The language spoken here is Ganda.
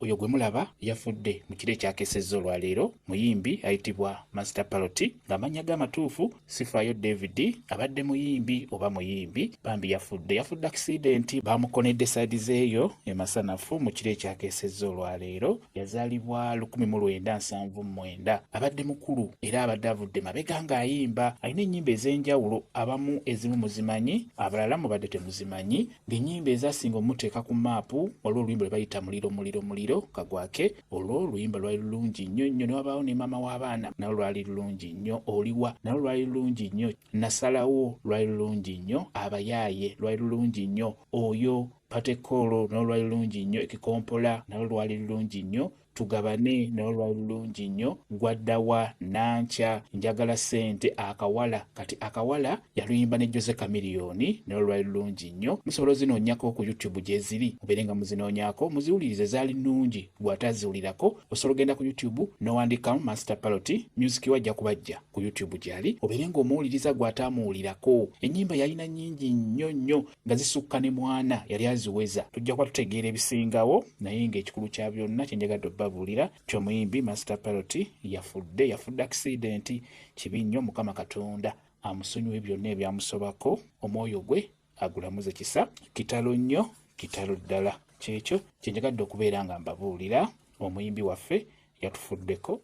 oyo gwe mulaba yafudde mu kiro ekyakesezza olwaleero muyimbi ayitibwa Master Paroti ng'amannya g'amatuufu Sifaayo David abadde muyimbi oba muyimbi bambi yafudde accident bamukonedde saidi zeeyo emasanafu mu kiro ekyakesezza olwaleero yazaalibwa 1979 abadde mukulu era abadde avudde mabega ng'ayimba alina ennyimba ez'enjawulo abamu ezimu muzimanyi abalala mubadde temuzimanyi ng'ennyimba ezasinga omuteeka ku maapu olwo oluyimba lwe bayita muliro kagwake olwo oluyimba lwali lulungi nnyo nnyo ne wabaawo ne maama w'abaana nawe lwali lulungi nnyo oliwa nawe lwali lulungi nnyo nasalawo lwali lulungi nnyo abayaaye lwali lulungi nnyo oyo patekolo nawe lwali lulungi nnyo ekikompola nawe lwali lulungi nnyo tugabane nawe lwali lulungi nnyo gwaddawa nanca njagala ssente akawala kati akawala yaluyimba ne Jose Chameleone nawe lwali lulungi nnyo musobola ozinoonyako ku YouTube gye ziri mubeere nga muzinoonyako muziwulirize zaali nnungi bw'ataziwulirako osobola ogenda ku YouTube n'owandikamu Master Paroti music wajja kubajja ku YouTube gyali obeere ng'omuwuliriza gw'ataamuwulirako ennyimba yalina nnyingi nnyo nnyo nga zisukka ne mwana yali aziweza tujja kuba tutegeera ebisingawo naye ng'ekikulu kya byonna kyenjagadde obbabuulira ky'omuyimbi Master Paroti yafudde accident kibi nnyo Mukama Katonda amusonyiwe byonna ebyamusobako omwoyo gwe agulamuze kisa kitalo nnyo kitalo ddala kyekyo kyenjagadde okubeera nga mbabuulira omuyimbi waffe yatufuddeko